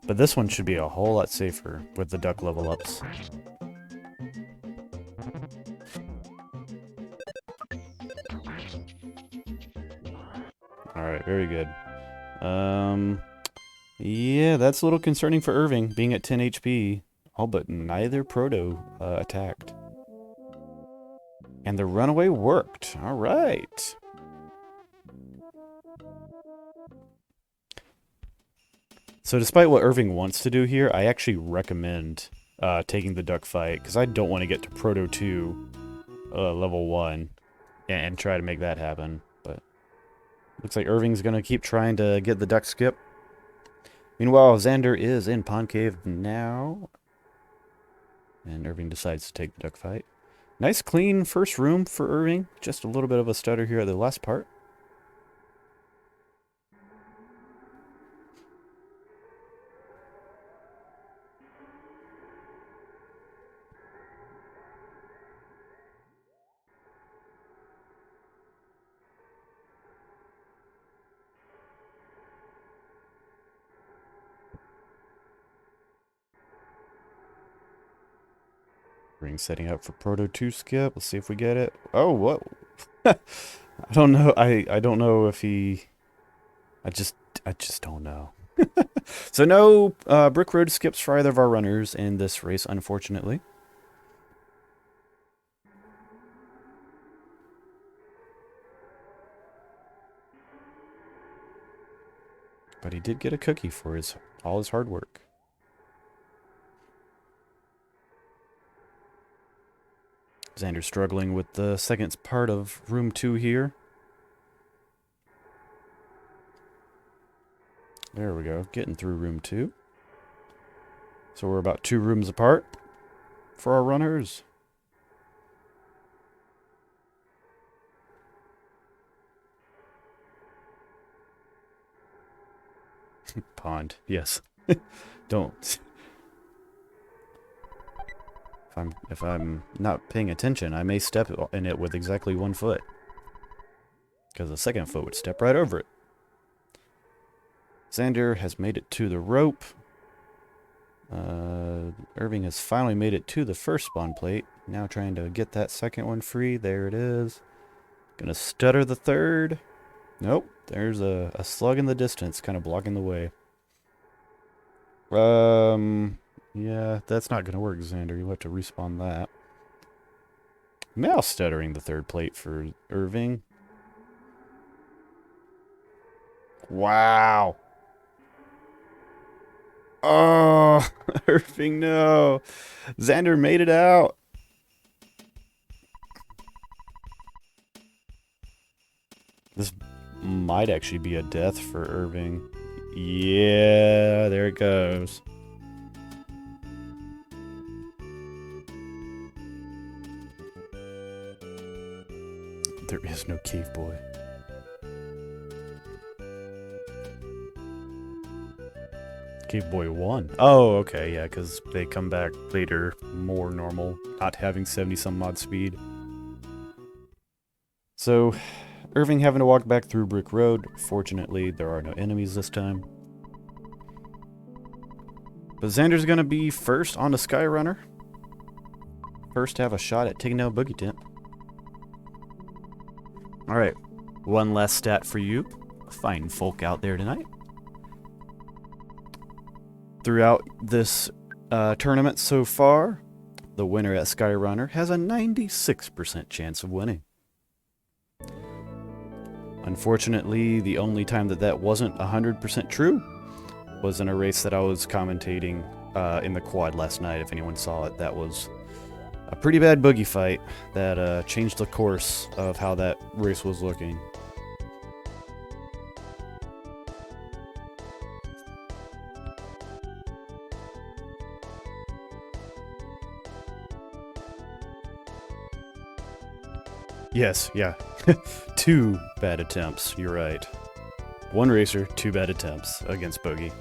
S1: But this one should be a whole lot safer with the duck level ups. Alright, very good. Yeah, that's a little concerning for ihrving, being at 10 HP. All but neither proto attacked. And the runaway worked. Alright. So despite what ihrving wants to do here, I actually recommend taking the duck fight, because I don't want to get to Proto 2 level 1 and try to make that happen. But looks like ihrving's going to keep trying to get the duck skip. Meanwhile, Xander is in Pond Cave now. And ihrving decides to take the duck fight. Nice clean first room for ihrving. Just a little bit of a stutter here at the last part. Ring setting up for Proto 2 skip. Let's see if we get it. Oh, what? I don't know. I don't know if he... I just don't know. So no Brick Road skips for either of our runners in this race, unfortunately. But he did get a cookie for all his hard work. Xander's struggling with the second part of room 2 here. There we go, getting through room 2. So we're about 2 rooms apart for our runners. Pond, yes. Don't. If I'm not paying attention, I may step in it with exactly 1 foot. Because the second foot would step right over it. Xander has made it to the rope. ihrving has finally made it to the first spawn plate. Now trying to get that second one free. There it is. Gonna stutter the third. Nope. There's a slug in the distance kind of blocking the way. Yeah, that's not going to work, Xander. You'll have to respawn that. Now stuttering the third plate for ihrving. Wow. Oh, ihrving, no. Xander made it out. This might actually be a death for ihrving. Yeah, there it goes. There is no cave boy. Cave boy 1. Oh, okay, yeah, because they come back later, more normal, not having 70-some odd speed. So, ihrving having to walk back through Brick Road. Fortunately, there are no enemies this time. But Xander's going to be first on the Skyrunner. First to have a shot at taking down Boogey Tent. Alright, one last stat for you, fine folk out there tonight. Throughout this tournament so far, the winner at Skyrunner has a 96% chance of winning. Unfortunately, the only time that wasn't 100% true was in a race that I was commentating in the quad last night. If anyone saw it, that was a pretty bad boogie fight that changed the course of how that race was looking. Yes, yeah. 2 bad attempts, you're right. 1 racer, 2 bad attempts against Boogey.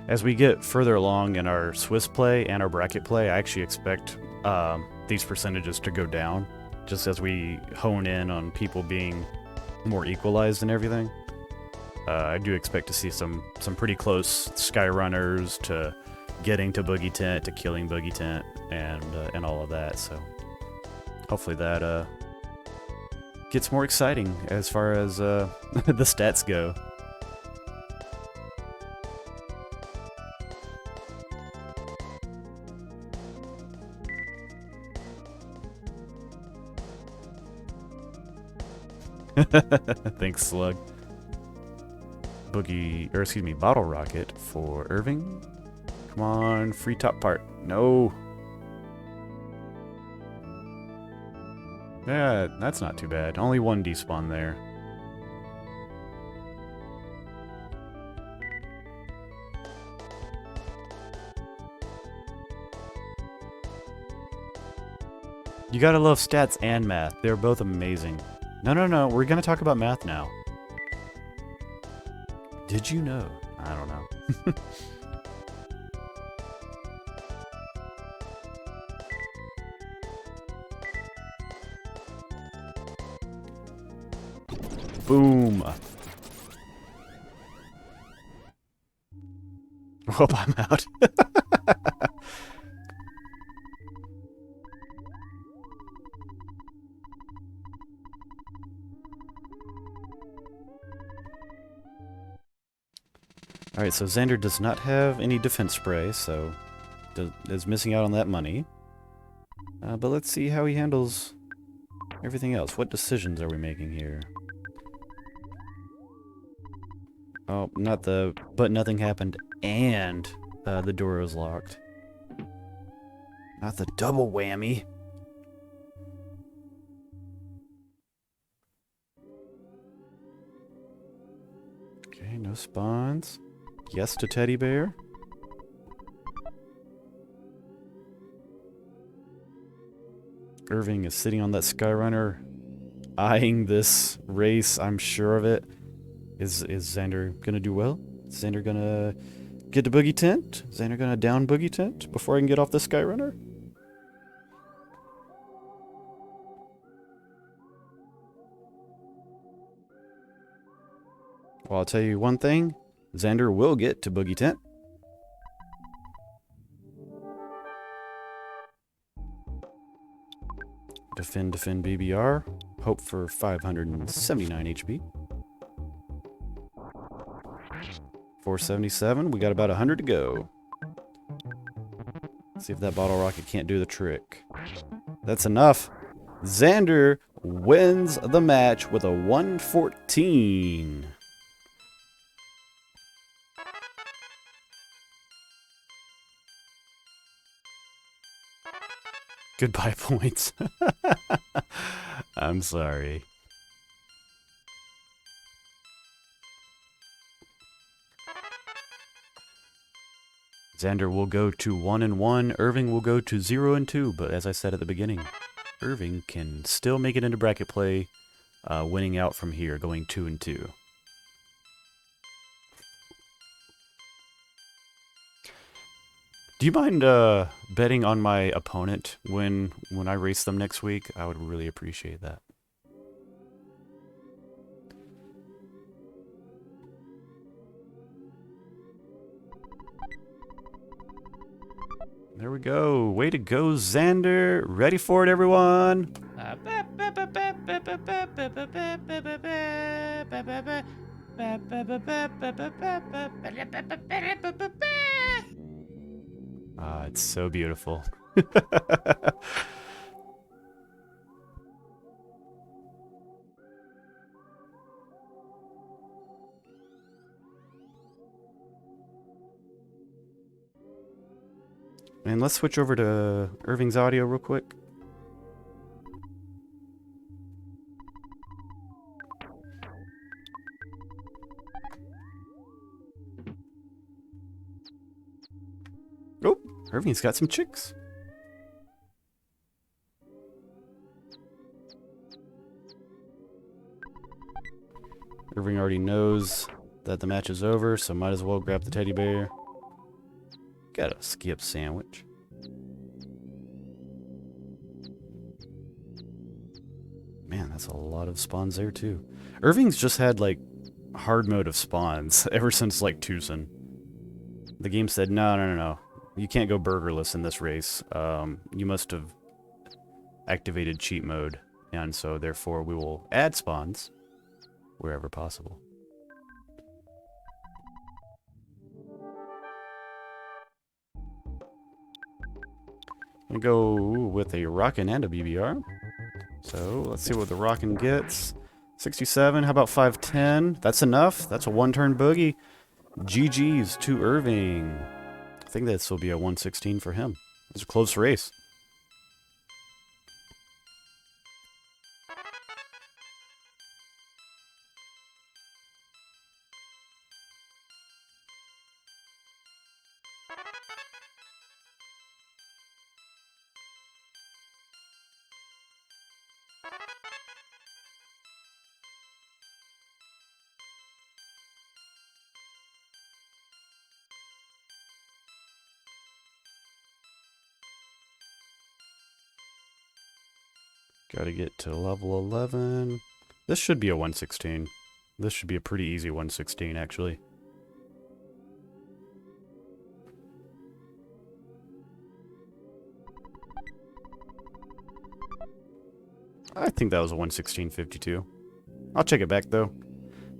S1: As we get further along in our Swiss play and our bracket play, I actually expect these percentages to go down, just as we hone in on people being more equalized and everything. I do expect to see some pretty close Skyrunners to getting to Boogey Tent, to killing Boogey Tent, and all of that. So hopefully that gets more exciting as far as the stats go. Thanks, Slug. Boogey, or excuse me, Bottle Rocket for ihrving. Come on, free top part. No. Yeah, that's not too bad. Only one despawn there. You gotta love stats and math. They're both amazing. No, no, no. We're gonna talk about math now. Did you know? I don't know. Boom. Oh, I'm out. Alright, so Xander does not have any defense spray, so is missing out on that money. But let's see how he handles everything else. What decisions are we making here? Oh, not the... But nothing happened, and the door was locked. Not the double whammy. Okay, no spawns. Yes to teddy bear. Ihrving is sitting on that Skyrunner, eyeing this race. I'm sure of it. Is Xander gonna do well? Is Xander gonna get to Boogey Tent? Is Xander gonna down Boogey Tent before I can get off the Skyrunner? Well, I'll tell you one thing. Xander will get to Boogey Tent. Defend, defend BBR. Hope for 579 HP. 477. We got about 100 to go. See if that bottle rocket can't do the trick. That's enough. Xander wins the match with a 114. Goodbye points. I'm sorry. Xander will go to 1-1. Ihrving will go to 0-2. But as I said at the beginning, Ihrving can still make it into bracket play, winning out from here, going 2-2. Do you mind betting on my opponent when I race them next week? I would really appreciate that. There we go. Way to go, Xander. Ready for it, everyone? Ah, it's so beautiful. And let's switch over to Ihrving's audio real quick. Oh, Ihrving's got some chicks. Ihrving already knows that the match is over, so might as well grab the teddy bear. Got a skip sandwich. That's a lot of spawns there, too. Irving's just had, like, hard mode of spawns ever since, like, Tucson. The game said, no. You can't go burgerless in this race. You must have activated cheat mode. And so, therefore, we will add spawns wherever possible. I'm going to go with a Rockin' and a BBR. So, let's see what the Rockin' gets. 67, how about 510? That's enough. That's a one-turn boogie. GG's to Irving. I think this will be a 116 for him. It's a close race. Gotta get to level 11. This should be a 116. This should be a pretty easy 116, actually. I think that was a 116.52. I'll check it back, though.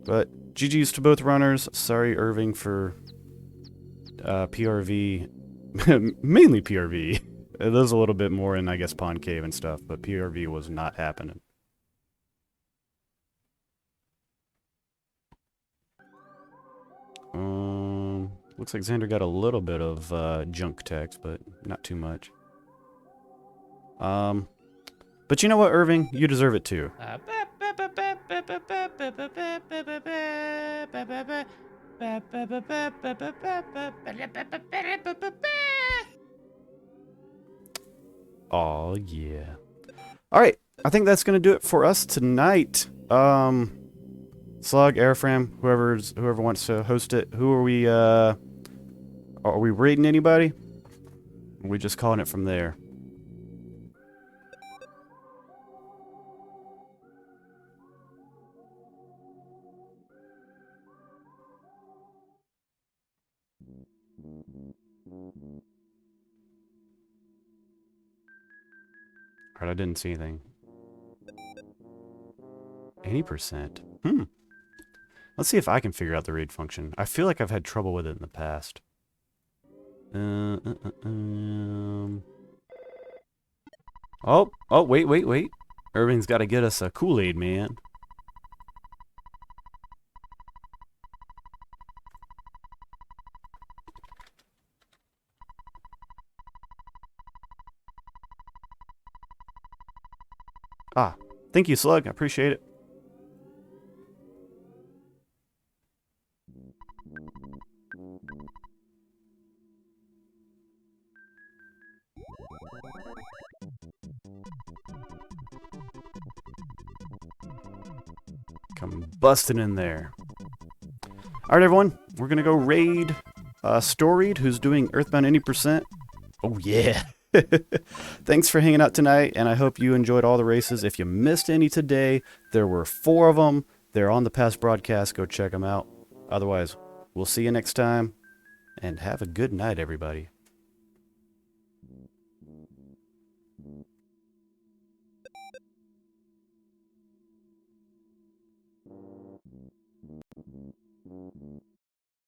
S1: But GG's to both runners. Sorry, Irving, for PRV. Mainly PRV. There's a little bit more in, I guess, Pond Cave and stuff, but PRV was not happening. Looks like Xander got a little bit of junk text, but not too much. But you know what, Irving? You deserve it too. Oh yeah. Alright, I think that's gonna do it for us tonight. Slug, Airfram, whoever wants to host it. Who are we rating anybody? Or are we just calling it from there? Alright, I didn't see anything. 80%. Let's see if I can figure out the raid function. I feel like I've had trouble with it in the past. Oh, wait. Irving's got to get us a Kool-Aid, man. Ah, thank you, Slug. I appreciate it. Come busting in there. Alright, everyone. We're going to go raid Storied, who's doing Earthbound 80%. Oh, yeah. Thanks for hanging out tonight, and I hope you enjoyed all the races. If you missed any today, there were 4 of them. They're on the past broadcast. Go check them out. Otherwise, we'll see you next time, and have a good night, everybody.